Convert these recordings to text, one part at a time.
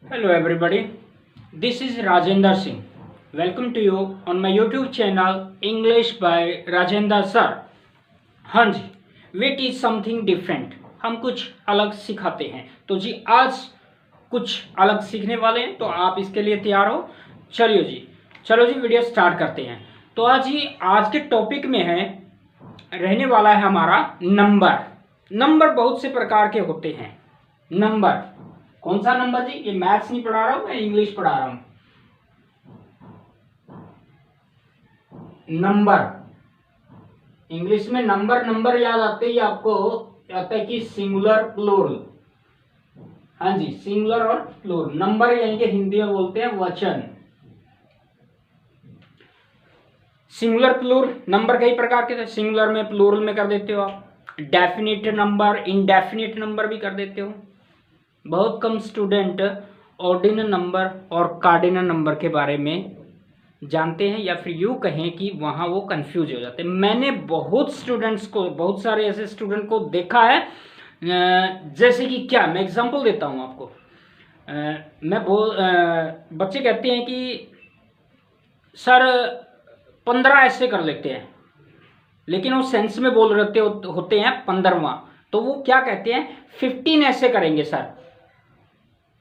Hello everybody, this is Rajendra Singh. Welcome to you on my YouTube channel English by Rajendra Sir. हाँ जी, we teach something different. हम कुछ अलग सिखाते हैं. तो जी आज कुछ अलग सीखने वाले हैं, तो आप इसके लिए तैयार हो? चलो जी वीडियो स्टार्ट करते हैं. तो आज के टॉपिक में है रहने वाला है हमारा नंबर. नंबर बहुत से प्रकार के होते हैं. नंबर कौन सा नंबर जी? ये मैथ्स नहीं पढ़ा रहा हूं, मैं इंग्लिश पढ़ा रहा हूं. नंबर इंग्लिश में नंबर याद आते ही आपको आता है कि सिंगुलर प्लूरल. हाँ जी, सिंगुलर और प्लूरल. नंबर यानी कि हिंदी में बोलते हैं वचन. सिंगुलर प्लूरल नंबर कई प्रकार के थे. सिंगुलर में प्लूरल में कर देते हो आप. डेफिनिट नंबर, इनडेफिनिट नंबर भी कर देते हो. बहुत कम स्टूडेंट ऑर्डिनल नंबर और कार्डिनल नंबर के बारे में जानते हैं, या फिर यूँ कहें कि वहाँ वो कंफ्यूज हो जाते हैं. मैंने बहुत सारे ऐसे स्टूडेंट को देखा है. जैसे कि क्या, मैं एग्जांपल देता हूँ आपको. बच्चे कहते हैं कि सर 15 ऐसे कर लेते हैं, लेकिन वो सेंस में बोल रहे होते हैं 15वां. तो वो क्या कहते हैं 15 ऐसे करेंगे सर.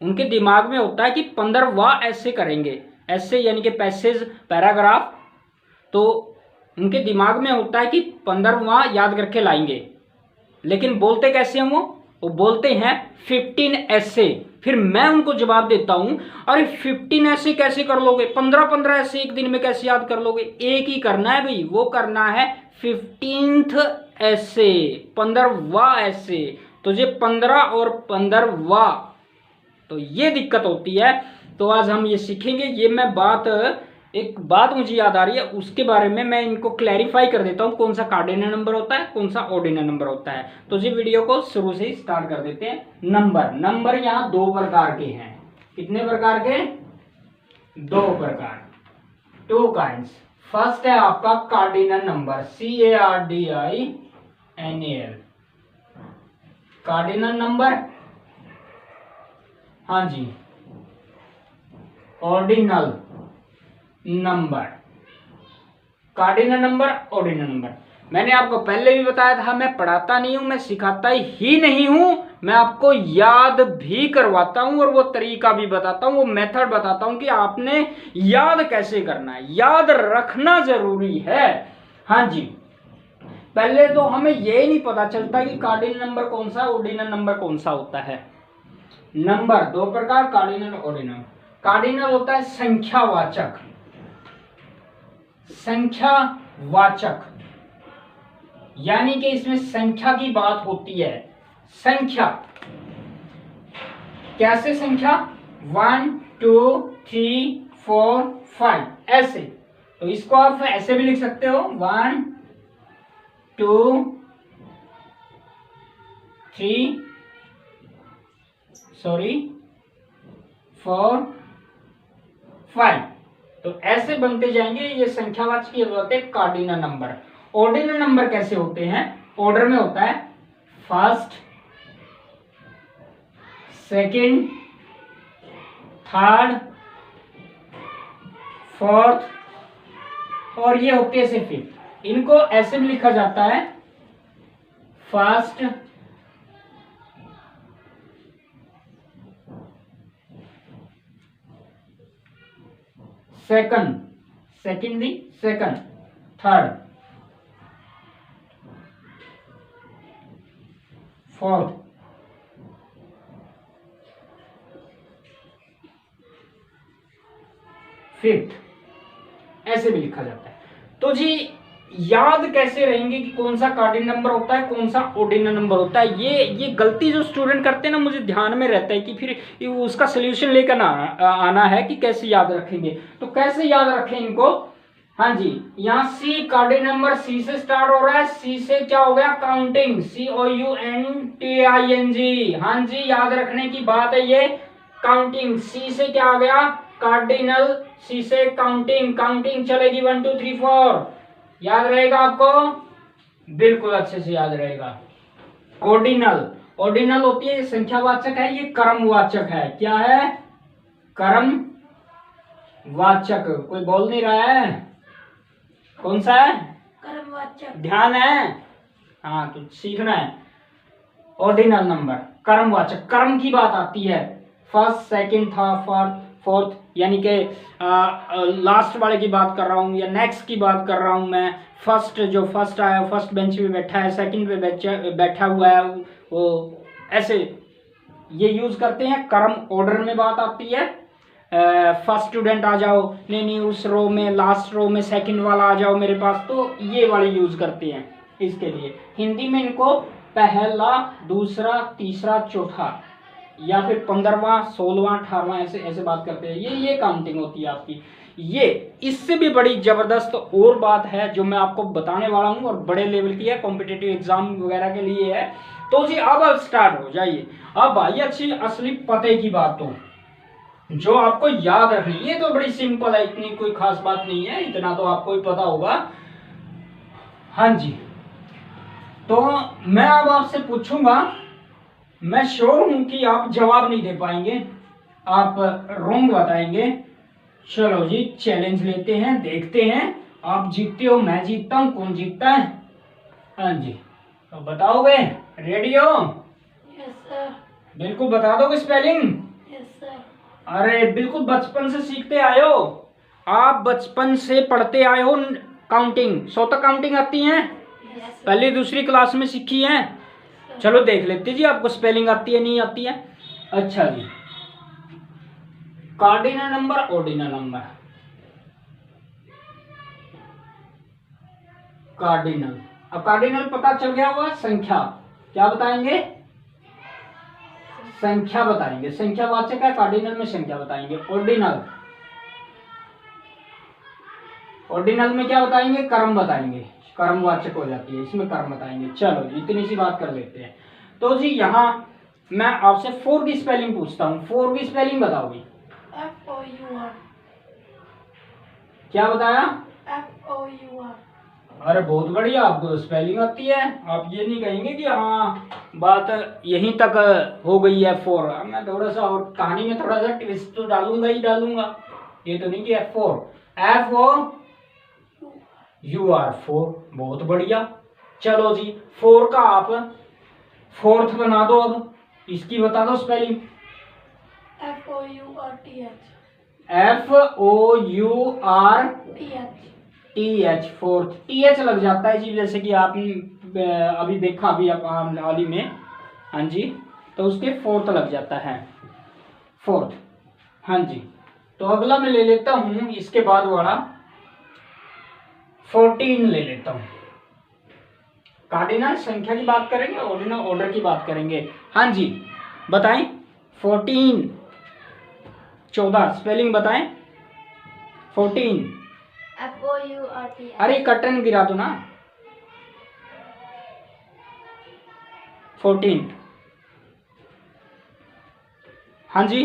उनके दिमाग में होता है कि 15वां ऐसे करेंगे. ऐसे यानी कि पैसेज, पैराग्राफ. तो उनके दिमाग में होता है कि 15वां याद करके लाएंगे, लेकिन बोलते कैसे हैं वो बोलते हैं 15 ऐसे. फिर मैं उनको जवाब देता हूं, अरे 15 ऐसे कैसे कर लोगे? 15 ऐसे एक दिन में कैसे याद कर लोगे? एक ही करना है भाई, वो करना है 15th ऐसे, 15वां ऐसे. तो ये 15 और 15वां, तो ये दिक्कत होती है. तो आज हम ये सीखेंगे. ये मैं एक बात मुझे याद आ रही है, उसके बारे में मैं इनको क्लैरिफाई कर देता हूँ. कौन सा कार्डिनल नंबर होता है, कौन सा ऑर्डिनल नंबर होता है. तो जी वीडियो को शुरू से ही स्टार्ट कर देते हैं. नंबर यहाँ दो प्रकार के हैं. कितने प्रकार के? दो प्रकार, 2 काइंड्स. फर्स्ट है आपका cardinal number, CARDINAL, cardinal number. हाँ जी, ordinal number. Cardinal number, ordinal number. मैंने आपको पहले भी बताया था, मैं पढ़ाता नहीं हूं, मैं सिखाता ही नहीं हूं, मैं आपको याद भी करवाता हूं और वो तरीका भी बताता हूं, वो मेथड बताता हूं कि आपने याद कैसे करना है. याद रखना जरूरी है. हाँ जी, पहले तो हमें यही नहीं पता चलता कि कार्डिनल नंबर कौन सा, ऑर्डिनल नंबर कौन सा होता है. नंबर दो प्रकार, कार्डिनल, ऑर्डिनल. कार्डिनल होता है संख्यावाचक. संख्यावाचक यानी कि इसमें संख्या की बात होती है. संख्या कैसे? संख्या 1 2 3 4 5 ऐसे. तो इसको आप ऐसे भी लिख सकते हो, 1 2 3 4 5. तो ऐसे बनते जाएंगे. ये संख्यावाचक की जरूरत है. Cardinal number. ऑर्डिनल नंबर कैसे होते हैं? ऑर्डर में होता है फर्स्ट, सेकंड, थर्ड, फोर्थ, और ये होते हैं से फिफ्थ. इनको ऐसे भी लिखा जाता है first, second, third, fourth, fifth. ऐसे भी लिखा जाता है. तो जी याद कैसे रहेंगे कि कौन सा कार्डिनल नंबर होता है, कौन सा ऑर्डिनल नंबर होता है? ये गलती जो स्टूडेंट करते हैं ना, मुझे ध्यान में रहता है कि फिर उसका सोल्यूशन लेकर आना है कि कैसे याद रखेंगे. तो कैसे याद रखें इनको? हाँ जी, यहाँ सी कार्डिनल नंबर, सी से स्टार्ट हो रहा है. सी से क्या हो गया? Counting, COUNTING. हाँ जी, याद रखने की बात है ये. काउंटिंग, सी से क्या आ गया? कार्डिनल. सी से काउंटिंग चलेगी 1 2 3 4. याद रहेगा आपको? बिल्कुल अच्छे से याद रहेगा. ऑर्डिनल होती है, संख्यावाचक है, ये क्रमवाचक है. क्या है? कर्म वाचक। कोई बोल नहीं रहा है, कौन सा है? कर्मवाचक। ध्यान है, हाँ तो सीखना है। ऑर्डिनल नंबर कर्मवाचक, कर्म की बात आती है, फर्स्ट सेकंड थर्ड फोर्थ, यानी कि लास्ट वाले की बात कर रहा हूँ या नेक्स्ट की बात कर रहा हूँ मैं। फर्स्ट जो फर्स्ट आया फर्स्ट बेंच पे बैठा है, सेकंड पे बैठा हुआ है, वो ऐसे ये यूज करते हैं। कर्म ऑर्डर में बात आती है, फर्स्ट स्टूडेंट आ जाओ, नहीं उस रो में लास्ट रो में सेकंड वाला आ जाओ मेरे पास, तो ये वाली यूज करते हैं इसके लिए। हिंदी में इनको पहला दूसरा तीसरा चौथा या फिर 15वां 16वां 18वां ऐसे ऐसे बात करते हैं। ये काउंटिंग होती है आपकी। ये इससे भी बड़ी जबरदस्त और बात है जो मैं आपको बताने वाला हूँ, और बड़े लेवल की है, कॉम्पिटिटिव एग्जाम वगैरह के लिए है। तो जी अब स्टार्ट हो जाइए। अब भाई अच्छी असली पते की बात तो जो आपको याद रखनी, ये तो बड़ी सिंपल है, इतनी कोई खास बात नहीं है, इतना तो आपको ही पता होगा। हाँ जी, तो मैं अब आपसे पूछूंगा, मैं श्योर हूं कि आप जवाब नहीं दे पाएंगे, आप रॉन्ग बताएंगे। चलो जी चैलेंज लेते हैं, देखते हैं आप जीतते हो मैं जीतता हूं, कौन जीतता है। हाँ जी, तो बताओगे? रेडी हो? Yes sir. बिल्कुल बता दोगे स्पेलिंग? Yes sir. अरे बिल्कुल बचपन से सीखते आए हो आप, बचपन से पढ़ते आए हो काउंटिंग, 100 तक काउंटिंग आती है, यस सर। पहली दूसरी क्लास में सीखी है। चलो देख लेते जी आपको स्पेलिंग आती है नहीं आती है। अच्छा जी, cardinal number ordinal number. Cardinal, अब कार्डिनल पता चल गया होगा, संख्या। क्या बताएंगे? संख्या बताएंगे, संख्या वाचक है, कार्डिनल में संख्या बताएंगे। ऑर्डिनल, ऑर्डिनल में क्या बताएंगे? कर्म बताएंगे, कर्म वाचक हो जाती है, इसमें कर्म बताएंगे। चलो जी इतनी सी बात कर लेते हैं। तो जी यहाँ मैं आपसे 4 की स्पेलिंग पूछता हूँ, 4 की स्पेलिंग बताओगी? FOUR। क्या बताया? FOUR। अरे बहुत बढ़िया, आपको स्पेलिंग आती है, आप ये नहीं कहेंगे कि हाँ बात यहीं तक हो गई है 4। मैं थोड़ा सा और कहानी में थोड़ा सा ट्विस्ट तो डालूंगा ही डालूंगा, ये तो नहीं कि F4। FOUR, 4, बहुत बढ़िया। चलो जी 4 का आप फोर्थ बना दो, अब इसकी बता दो स्पेलिंग। FOURTH, फोर्थ, TH लग जाता है जी, जैसे कि आपने अभी देखा अभी हाल ही में, हाँ जी, तो उसके फोर्थ लग जाता है, फोर्थ। हाँ जी, तो अगला मैं ले लेता हूं, इसके बाद वाला 14 ले लेता हूं। कार्डिनल संख्या की बात करेंगे, ऑर्डिनल ऑर्डर की बात करेंगे। हाँ जी बताएं, 14, 14 स्पेलिंग बताएं। 14, FOURT। अरे कर्टन गिरा दो ना। 14, हाँ जी,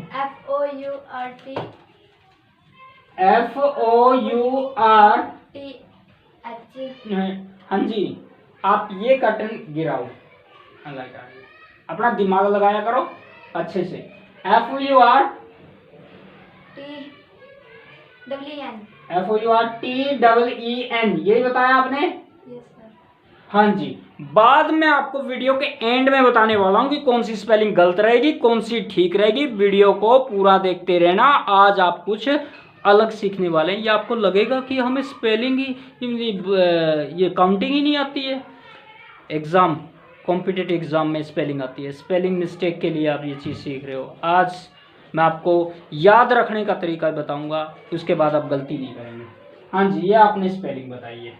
FOURT। हाँ जी, आप ये कर्टन गिराओ, अपना दिमाग लगाया करो अच्छे से। FOURTEEN, यही बताया आपने? Yes sir. हाँ जी, बाद में आपको वीडियो के एंड में बताने वाला हूँ कि कौन सी स्पेलिंग गलत रहेगी कौन सी ठीक रहेगी। वीडियो को पूरा देखते रहना, आज आप कुछ अलग सीखने वाले हैं। ये आपको लगेगा कि हमें स्पेलिंग ही ये काउंटिंग ही नहीं आती है। एग्ज़ाम, कॉम्पिटिटिव एग्ज़ाम में स्पेलिंग आती है, स्पेलिंग मिस्टेक के लिए आप ये चीज़ सीख रहे हो। आज मैं आपको याद रखने का तरीका बताऊंगा, उसके बाद आप गलती नहीं करेंगे। हाँ जी, ये आपने स्पेलिंग बताई है।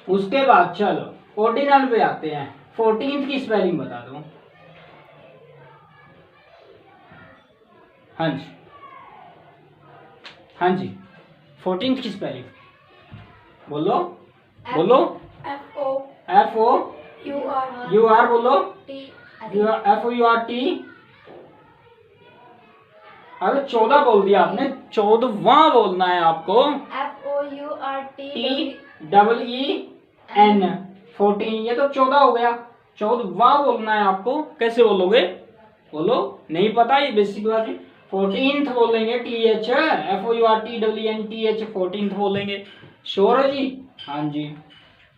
उसके बाद चलो ऑर्डिनल पे आते हैं। 14th की स्पेलिंग बता दो। हाँ जी, हाँ जी, 14th की स्पेलिंग बोलो, बोलो। FOUR बोलो। FOURT, अरे 14 बोल दिया आपने, 14वां बोलना है आपको। FOURTEEN, 14, ये तो 14 हो गया, 14वां बोलना है आपको। कैसे बोलोगे? बोलो, नहीं पता, ये बेसिक बात है। 14th बोलेंगे, TH FOURTENTH 14th बोलेंगे। श्योर है जी? हाँ जी।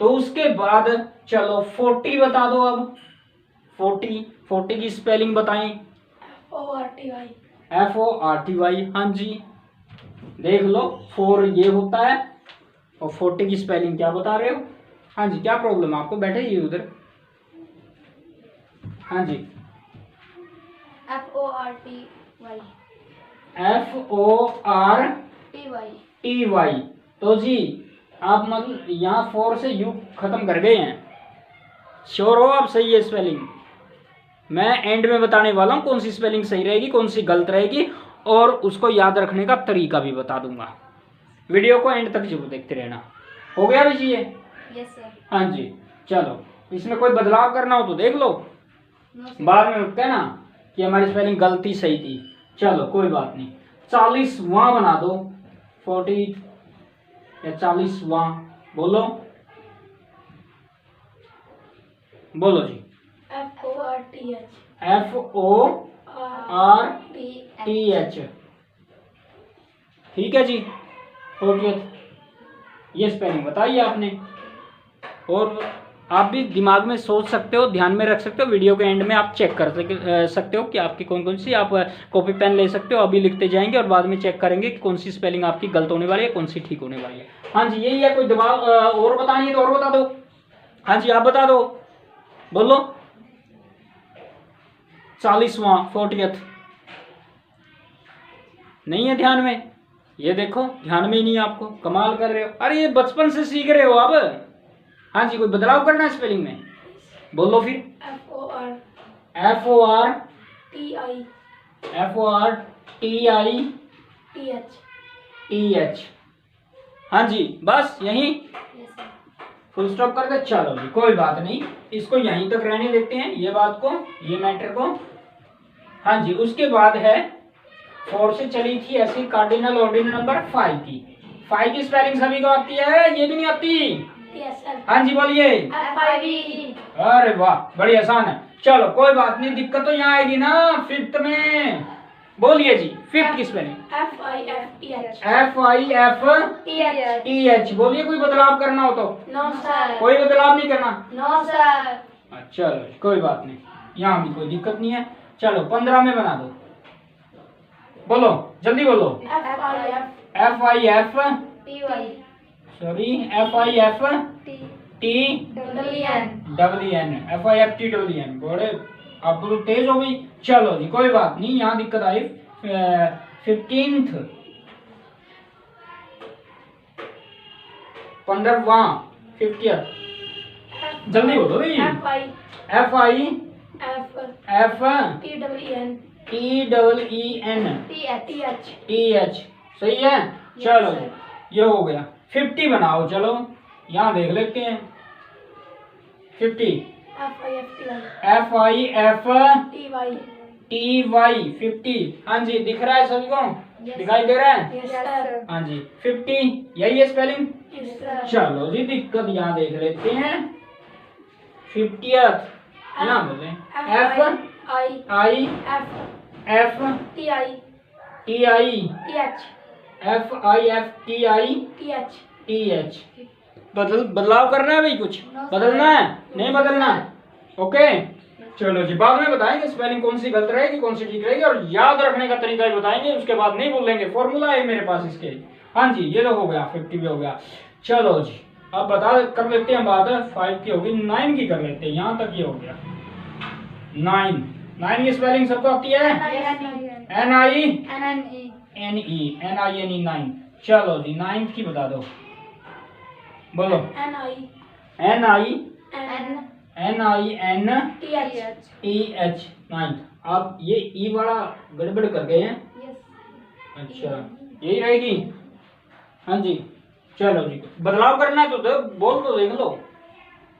तो उसके बाद चलो 40 बता दो अब। 40 की स्पेलिंग बताएं। FORTY। हाँ जी, देख लो 4 ये होता है और 40 की स्पेलिंग क्या बता रहे हो? हाँ जी, क्या प्रॉब्लम है आपको? बैठे ही उधर। हाँ जी, FORTY। FORTY। तो जी आप मतलब यहाँ 4 से यू खत्म कर गए हैं। श्योर हो आप? सही है स्पेलिंग? मैं एंड में बताने वाला हूँ कौन सी स्पेलिंग सही रहेगी, कौन सी गलत रहेगी, और उसको याद रखने का तरीका भी बता दूंगा। वीडियो को एंड तक जरूर देखते रहना। हो गया भी ये? Yes sir. हाँ जी। चलो, इसमें कोई बदलाव करना हो तो देख लो, बाद में मत कहना कि हमारी स्पेलिंग गलती सही थी। चलो कोई बात नहीं। 40वां बना दो। 40 या 40वां बोलो, बोलो जी। FORTH। ठीक है जी, 40th ये स्पेलिंग बताइए आपने। और आप भी दिमाग में सोच सकते हो, ध्यान में रख सकते हो। वीडियो के एंड में आप चेक कर सकते हो कि आपकी कौन कौन सी, आप कॉपी पेन ले सकते हो, अभी लिखते जाएंगे और बाद में चेक करेंगे कि कौन सी स्पेलिंग आपकी गलत होने वाली है, कौन सी ठीक होने वाली है। हाँ जी, यही है। कोई दबाव और बतानी है तो और बता दो। हाँ जी, आप बता दो, बोलो। 40वां 40th नहीं है ध्यान में? ये देखो, ध्यान में ही नहीं है आपको। कमाल कर रहे हो। अरे ये बचपन से सीख रहे हो आप। हाँ जी, कोई बदलाव करना है स्पेलिंग में? बोलो फिर। FORTITH। हाँ जी, बस यही फुल स्टॉप कर दे। चलो जी, कोई बात नहीं, इसको यहीं तक रहने देते हैं, ये बात को, ये मैटर को। हाँ जी, उसके बाद है 4 से चली थी ऐसी कार्डिनल ऑर्डिनल नंबर 5 की। 5 की स्पेलिंग सभी को आती है? ये भी नहीं आती? हाँ जी बोलिए। अरे वाह, बड़ी आसान है। चलो कोई बात नहीं, दिक्कत तो यहाँ आएगी ना 5th में। बोलिए जी 5th की स्पेलिंग। FIFTH। बोलिए, कोई बदलाव करना हो तो? No sir. कोई बदलाव नहीं करना? No sir. चलो कोई बात नहीं, यहाँ भी कोई दिक्कत नहीं है। चलो 15 में बना दो। बोलो, जल्दी बोलो। FIF sorry FIFTWN। बड़े अब तो तेज हो गई। चलो जी, कोई बात नहीं, यहाँ दिक्कत आई। 15th 15वां 50th। जल्दी बोलो भाई। FIFTEN सही है। चलो जी, ये हो गया। 50 बनाओ। चलो यहाँ देख लेते हैं। 50 FIFTY 50। हाँ जी, दिख रहा है सभी को? दिखाई दे रहा है? हाँ जी, 50 यही है स्पेलिंग। चलो जी, दिक्कत यहाँ देख लेते हैं। 50th यहाँ बोले FIFTITH। बदलाव करना है भाई? कुछ बदलना है? नहीं बदलना? ओके। चलो जी, बाद में बताएंगे स्पेलिंग कौन सी गलत रहेगी, कौन सी ठीक रहेगी, और याद रखने का तरीका भी बताएंगे। उसके बाद नहीं बोलेंगे, फॉर्मूला है मेरे पास इसके। हाँ जी, ये तो हो गया, 50 भी हो गया। चलो जी, अब बता कर लेते हैं बात। 5 की होगी, 9 की कर लेते हैं। यहाँ तक ये हो गया। 9 की स्पेलिंग सबको आती है? NINE 9। चलो जी, 9th की बता दो। बोलो। NINTH 9th। आप ये ई वाला गड़बड़ कर गए हैं। अच्छा, यही रहेगी? हाँ जी। चलो जी, बदलाव करना है तो बोल दो, देख लो।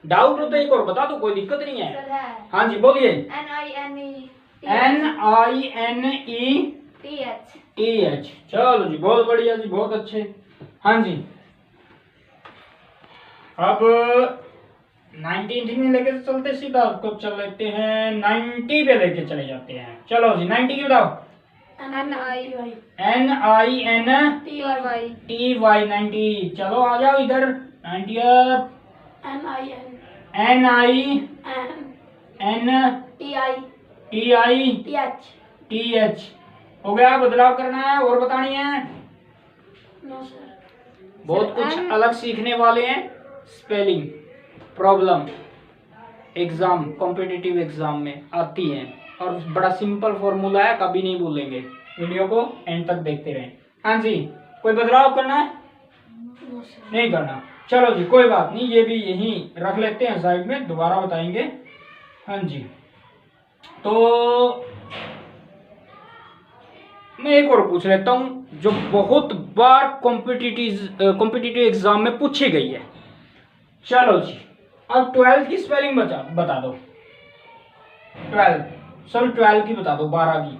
डाउट हो तो एक और बता दो, कोई दिक्कत नहीं है। हाँ जी बोलिए। NINETH। चलो जी, बहुत बढ़िया जी, बहुत अच्छे। हाँ जी, अब 19 में लेके चलते सीधा, आपको चल लेते हैं 90 पे लेके चले जाते हैं। चलो जी, 90 की बताओ। NINTY 90। चलो आ जाओ इधर 90। NINTITH हो गया। बदलाव करना है और बतानी है। No sir. बहुत कुछ अलग सीखने वाले हैं। Spelling problem exam, competitive exam में आती है और बड़ा सिंपल फॉर्मूला है, कभी नहीं भूलेंगे। वीडियो को एंड तक देखते रहें। हाँ जी, कोई बदलाव करना है? नहीं करना। चलो जी, कोई बात नहीं, ये भी यहीं रख लेते हैं साइड में, दोबारा बताएंगे। हाँ जी, तो मैं एक और पूछ लेता हूं जो बहुत बार कॉम्पिटिटिव एग्जाम में पूछी गई है। चलो जी, अब 12th की स्पेलिंग बता दो। 12 की बता दो, 12 की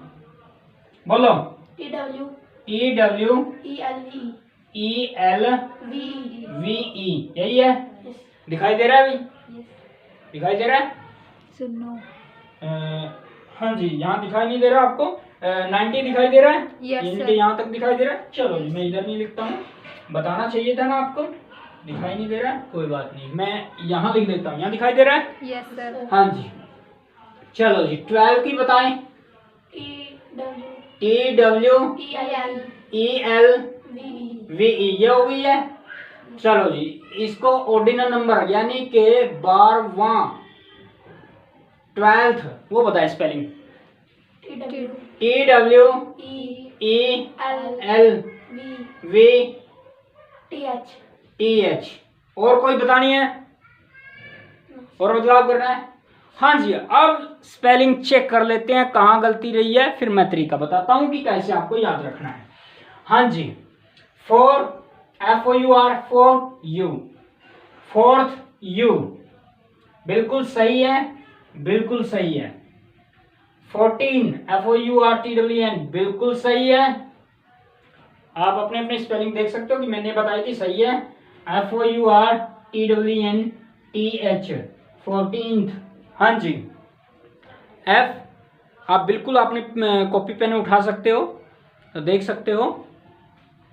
बोलो। EWELVE यही है। दिखाई दे रहा है अभी? दिखाई दे रहा है? सुनो। हाँ जी, यहाँ दिखाई नहीं दे रहा आपको? 90 दिखाई दे रहा है? Yes, यानी sir. कि यहाँ तक दिखाई दे रहा है। चलो जी, मैं इधर नहीं लिखता हूँ, बताना चाहिए था ना आपको। दिखाई नहीं दे रहा है, कोई बात नहीं, मैं यहाँ लिख देता हूँ। यहाँ दिखाई दे रहा है? Yes sir. हाँ जी, चलो जी, 12 की बताएं। TWELVE ये हो गई है। चलो जी, इसको ऑर्डिनल नंबर यानी कि 12वां 12th वो बताए स्पेलिंग। TWELVETH। और कोई बतानी है? और बदलाव करना है? हाँ जी, अब स्पेलिंग चेक कर लेते हैं कहाँ गलती रही है, फिर मैं तरीका बताता हूँ कि कैसे आपको याद रखना है। हाँ जी, FOUR for you, fourth you बिल्कुल सही है, बिल्कुल सही है। 14 FOURTWN बिल्कुल सही है। आप अपने अपने स्पेलिंग देख सकते हो कि मैंने बताई थी, सही है। FOURTWNTH 14th। हाँ जी, F आप बिल्कुल अपने कॉपी पेन उठा सकते हो तो देख सकते हो।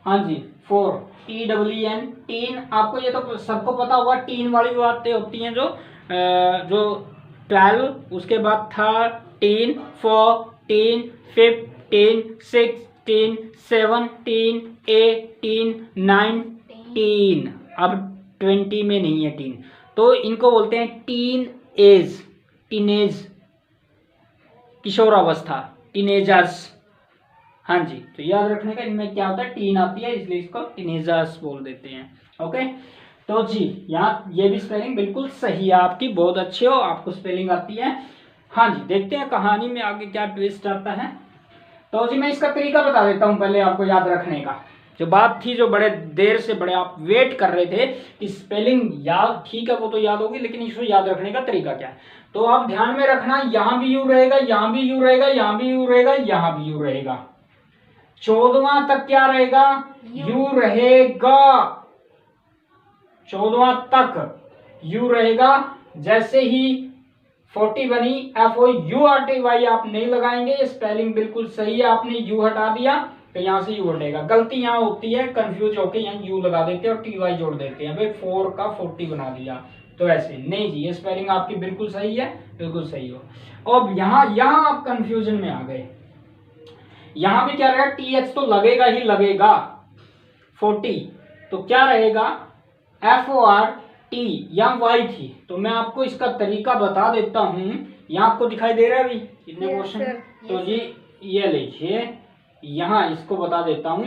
हाँ जी, 4 TWN टीन, आपको ये तो सबको पता होगा, टीन वाली बातें होती हैं जो 12 उसके बाद 13 14 15 16 17 18 19 अब 20 में नहीं है टीन, तो इनको बोलते हैं टीनेज किशोरावस्था, टीनेजर्स। हाँ जी, तो याद रखने का इनमें क्या होता है, टीन आती है इसलिए इसको टीनेजर्स बोल देते हैं। ओके, तो जी यहाँ ये भी स्पेलिंग बिल्कुल सही है आपकी, बहुत अच्छे हो, आपको स्पेलिंग आती है। हाँ जी, देखते हैं कहानी में आगे क्या ट्विस्ट आता है। तो जी मैं इसका तरीका बता देता हूँ पहले आपको याद रखने का। जो बात थी, जो बड़े देर से बड़े आप वेट कर रहे थे कि स्पेलिंग याद, ठीक है वो तो याद होगी, लेकिन इसको याद रखने का तरीका क्या है, तो आप ध्यान में रखना, यहाँ भी यू रहेगा, यहाँ भी यू रहेगा, यहाँ भी यू रहेगा, यहाँ भी यू रहेगा। 14वां तक क्या रहेगा? यू रहेगा। 14वां तक यू रहेगा। जैसे ही 40 बनी FOURTY आप नहीं लगाएंगे, ये स्पेलिंग बिल्कुल सही है, आपने यू हटा दिया तो यहाँ से यू हटेगा। गलती यहाँ होती है, कंफ्यूज होके यहाँ यू लगा देते हैं और TY जोड़ देते हैं, भाई 4 का 40 बना दिया, तो ऐसे नहीं जी, ये स्पेलिंग आपकी बिल्कुल सही है, बिल्कुल सही हो। अब यहाँ आप कंफ्यूजन में आ गए, यहाँ भी क्या रहेगा, TH तो लगेगा ही लगेगा। 40 तो क्या रहेगा, FORT या Y थी, तो मैं आपको इसका तरीका बता देता हूँ। यहाँ आपको दिखाई दे रहा है अभी इतने क्वेश्चन, तो जी ये लीजिए, यहाँ इसको बता देता हूँ।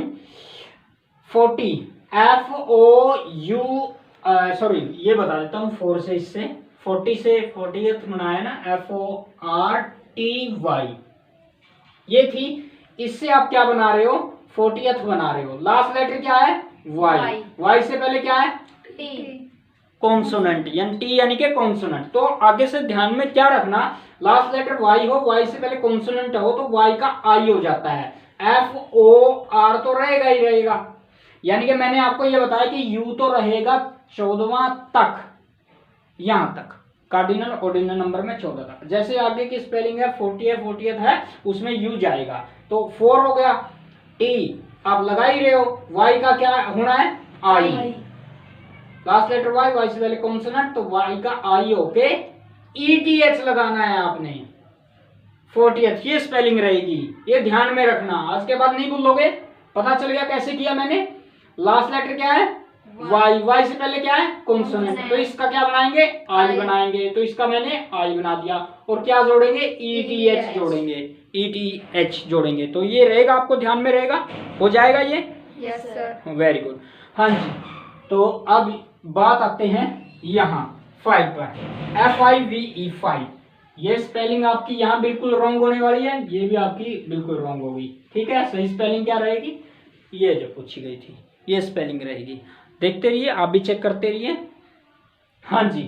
40 ये बता देता हूँ 4 से, इससे 40 से 40th बनाया ना, FORTY ये थी, इससे आप क्या बना रहे हो, 40th बना रहे हो। लास्ट लेटर क्या है, Y से पहले क्या है, कॉन्सोनेंट, यानी टी यानी कि कॉन्सोनेंट। तो आगे से ध्यान में क्या रखना, लास्ट लेटर Y हो, Y से पहले कॉन्सोनेंट हो तो Y का I हो जाता है। FOR तो रहेगा ही रहेगा, यानी कि मैंने आपको ये बताया कि U तो रहेगा 14वां तक, यहां तक कार्डिनल ऑर्डिनल नंबर में 14 था। जैसे आगे की स्पेलिंग है 40th है, उसमें यू जाएगा, तो 4 हो गया। टी आप लगा ही रहे हो, वाई का क्या होना है, आई, लास्ट लेटर वाई, वाई से पहले कॉन्सोनेंट, तो वाई का आई होके ईटीएच लगाना है आपने। 40th ये स्पेलिंग रहेगी, ये ध्यान में रखना, आज के बाद नहीं भूलोगे। पता चल गया कैसे किया मैंने। लास्ट लेटर क्या है, वाई, वाई से पहले क्या है, कॉन्सोनेंट, तो इसका क्या बनाएंगे, आई बनाएंगे, तो इसका मैंने आई बना दिया। और क्या जोड़ेंगे, ईटीएच जोड़ेंगे, ईटीएच जोड़ेंगे, तो ये रहेगा, आपको ध्यान में रहेगा, हो जाएगा ये। Yes sir. Very good. हाँ जी, तो अब बात आते हैं यहाँ 5 पर, FIVE 5। ये स्पेलिंग आपकी यहाँ बिल्कुल रॉन्ग होने वाली है, ये भी आपकी बिल्कुल रॉन्ग होगी, ठीक है। सही स्पेलिंग क्या रहेगी, ये जो पूछी गई थी ये स्पेलिंग रहेगी। देखते रहिए, आप भी चेक करते रहिए। हाँ जी,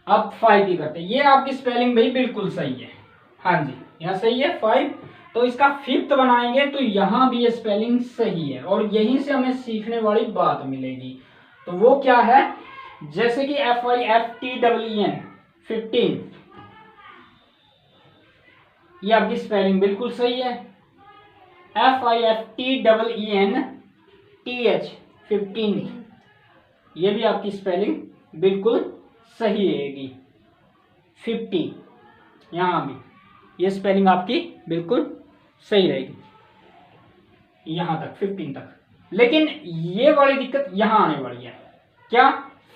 अब 5 की करते हैं, ये आपकी स्पेलिंग भाई बिल्कुल सही है। हाँ जी, यहाँ सही है 5, तो इसका 5th बनाएंगे तो यहाँ भी ये स्पेलिंग सही है, और यहीं से हमें सीखने वाली बात मिलेगी। तो वो क्या है, जैसे कि FIFTEEN 15, ये आपकी स्पेलिंग बिल्कुल सही है। FIFTEEN 15, ये भी आपकी स्पेलिंग बिल्कुल सही रहेगी। 50, यहाँ भी ये स्पेलिंग आपकी बिल्कुल सही रहेगी यहाँ तक, 15 तक। लेकिन ये वाली दिक्कत यहाँ आने वाली है, क्या,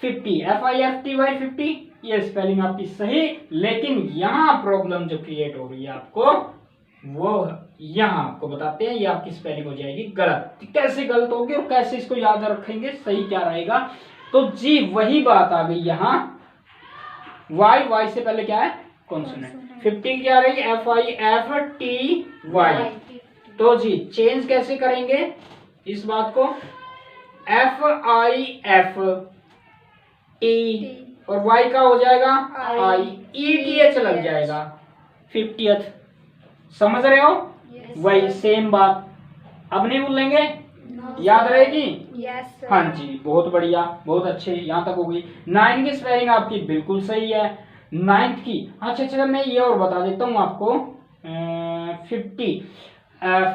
50, FIFTY 50, ये स्पेलिंग आपकी सही, लेकिन यहाँ प्रॉब्लम जो क्रिएट हो रही है आपको, वो यहाँ आपको बताते हैं, ये आपकी स्पेलिंग हो जाएगी गलत। कैसे गलत होगी और कैसे इसको याद रखेंगे, सही क्या रहेगा, तो जी वही बात आ गई यहाँ, वाई, वाई से पहले क्या है, कॉन्सोनेंट। 50 क्या रही, FIFTY, तो जी चेंज कैसे करेंगे इस बात को, FIFT, और वाई का हो जाएगा आई, ETH लग जाएगा 50th। समझ रहे हो, वही सेम बात, अब नहीं भूलेंगे, याद रहेगी। यस। हाँ जी, बहुत बढ़िया, बहुत अच्छे, यहाँ तक होगी। 9 की स्पेलिंग आपकी बिल्कुल सही है। 9th की, अच्छा मैं ये और बता देता हूँ आपको, 50,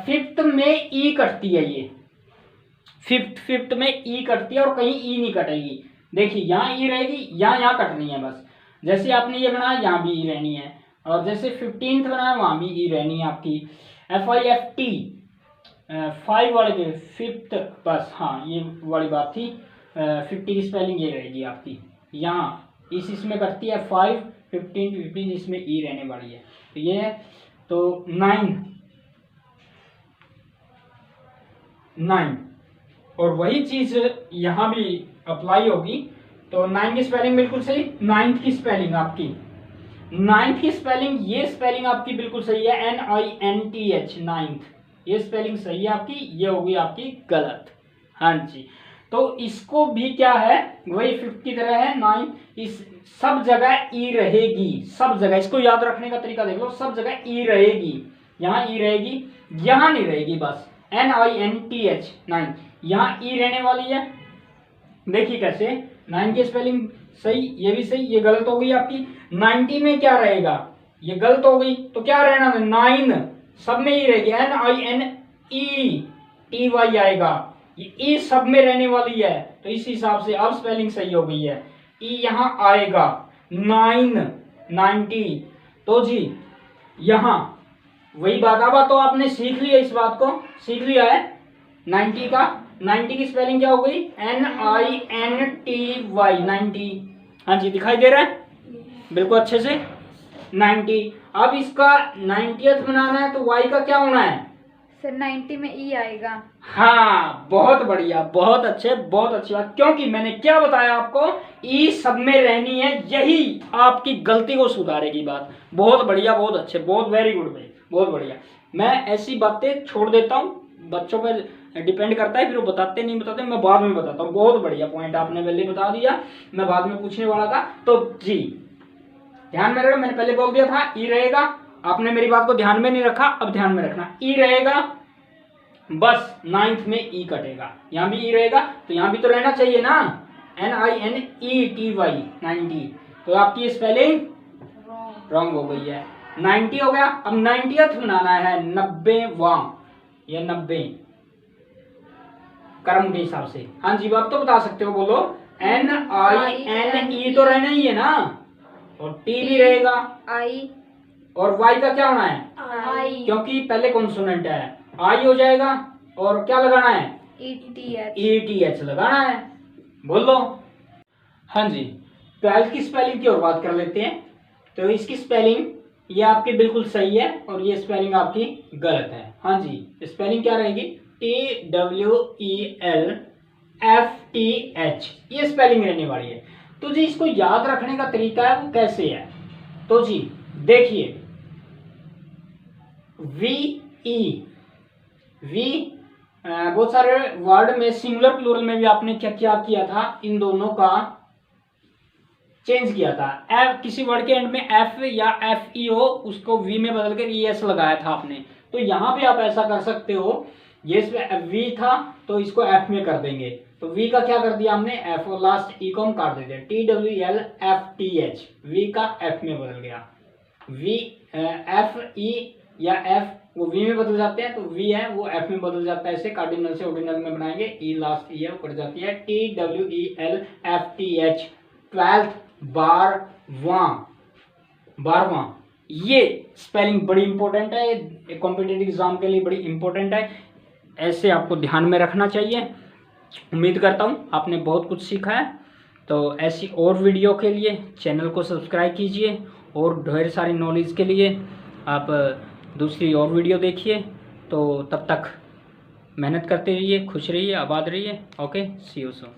5th में ई कटती है, ये 5th में ई कटती है, और कहीं ई नहीं कटेगी। देखिए यहाँ ई रहेगी, यहाँ कटनी है बस। जैसे आपने ये बनाया, यहाँ भी ई रहनी है, और जैसे 15th बनाया, वहाँ भी ई रहनी है आपकी। FIFT 5 वाले के 5th, बस हाँ ये वाली बात थी। 50 की स्पेलिंग ये रहेगी आपकी, यहाँ इसमें करती है 5, 15, इसमें ई रहने वाली है, तो ये है। तो 9, और वही चीज यहाँ भी अप्लाई होगी। तो 9 की स्पेलिंग बिल्कुल सही। 9th की स्पेलिंग आपकी, 9th की स्पेलिंग, ये स्पेलिंग आपकी बिल्कुल सही है, NINTH 9th, ये स्पेलिंग सही है आपकी, ये होगी आपकी गलत। हाँ जी, तो इसको भी क्या है, वही 50 की तरह है 9, इस सब जगह ई रहेगी, सब जगह, इसको याद रखने का तरीका देख लो, सब जगह ई रहेगी, यहाँ ई रहेगी, यहाँ नहीं रहेगी, बस NINTH 9, यहाँ ई रहने वाली है। देखिए कैसे, 9 की स्पेलिंग सही, ये भी सही, ये गलत हो गई आपकी। 90 में क्या रहेगा, ये गलत हो गई, तो क्या रहना है, 9 सब में ही रहेगी, NINETY आएगा, ये ई सब में रहने वाली है, तो इस हिसाब से अब स्पेलिंग सही हो गई है, ई यहाँ आएगा, 90। तो जी यहाँ वही बात, अब तो आपने सीख लिया, इस बात को सीख लिया है। 90 की स्पेलिंग क्या हो गई, NINTY 90। हाँ जी, दिखाई दे रहा है बिल्कुल अच्छे से, 90। अब इसका 90th बनाना है, तो y का क्या होना है सर, 90 में ई आएगा। हाँ, बहुत बढ़िया, बहुत अच्छे, बहुत अच्छी बात, क्योंकि मैंने क्या बताया आपको, ई सब में रहनी है, यही आपकी गलती को सुधारेगी बात। बहुत बढ़िया, बहुत अच्छे, बहुत वेरी गुड भाई, बहुत बढ़िया। मैं ऐसी बातें छोड़ देता हूँ, बच्चों पर डिपेंड करता है, फिर वो बताते नहीं बताते, मैं बाद में बताता हूँ। बहुत बढ़िया पॉइंट आपने पहले बता दिया, मैं बाद में पूछने वाला था। तो जी ध्यान में रखना, मैंने पहले बोल दिया था ई रहेगा, आपने मेरी बात को ध्यान में नहीं रखा, अब ध्यान में रखना, ई रहेगा, बस 9th में ई कटेगा, यहाँ भी ई रहेगा, तो यहाँ भी तो रहना चाहिए ना, NINETY 90, तो आपकी स्पेलिंग रॉन्ग हो गई है। 90 हो गया। अब 90th बनाना है, 90वां या 90 कर्म के हिसाब से। हाँ जी, आप तो बता सकते हो, बोलो। NINE तो रहना ही है ना, और T भी रहेगा, I और Y का क्या होना है, I क्योंकि पहले कॉन्सोनेंट है, I हो जाएगा। और क्या लगाना है, ETH लगाना है। बोल लो। हाँ जी, 12 की स्पेलिंग की और बात कर लेते हैं। तो इसकी स्पेलिंग ये आपकी बिल्कुल सही है और ये स्पेलिंग आपकी गलत है। हाँ जी, स्पेलिंग क्या रहेगी, TWELFTH, ये स्पेलिंग रहने वाली है। तो जी इसको याद रखने का तरीका है वो कैसे है, तो जी देखिए, वी बहुत सारे वर्ड में सिंगुलर प्लूरल में भी आपने क्या क्या किया था, इन दोनों का चेंज किया था। एफ किसी वर्ड के एंड में एफ या FE हो, उसको वी में बदल कर ES लगाया था आपने। तो यहाँ भी आप ऐसा कर सकते हो, ये इसमें वी था तो इसको एफ में कर देंगे। तो वी का क्या कर दिया हमने, एफ, और लास्ट ई को हम काट देते हैं, TWELFTH, वी का एफ में बदल गया। वी FE या एफ वो वी में बदल जाते हैं, तो वी है वो एफ में बदल जाता है। ऐसे कार्डिनल से ऑर्डिनल में बनाएंगे, ई लास्ट ई है वो कट जाती है। TWELFTH 12th, 12वां। ये स्पेलिंग बड़ी इंपॉर्टेंट है, कॉम्पिटिटिव एग्जाम के लिए बड़ी इंपॉर्टेंट है, ऐसे आपको ध्यान में रखना चाहिए। उम्मीद करता हूँ आपने बहुत कुछ सीखा है। तो ऐसी और वीडियो के लिए चैनल को सब्सक्राइब कीजिए, और ढेर सारी नॉलेज के लिए आप दूसरी और वीडियो देखिए। तो तब तक मेहनत करते रहिए, खुश रहिए, आबाद रहिए। Okay, see you soon.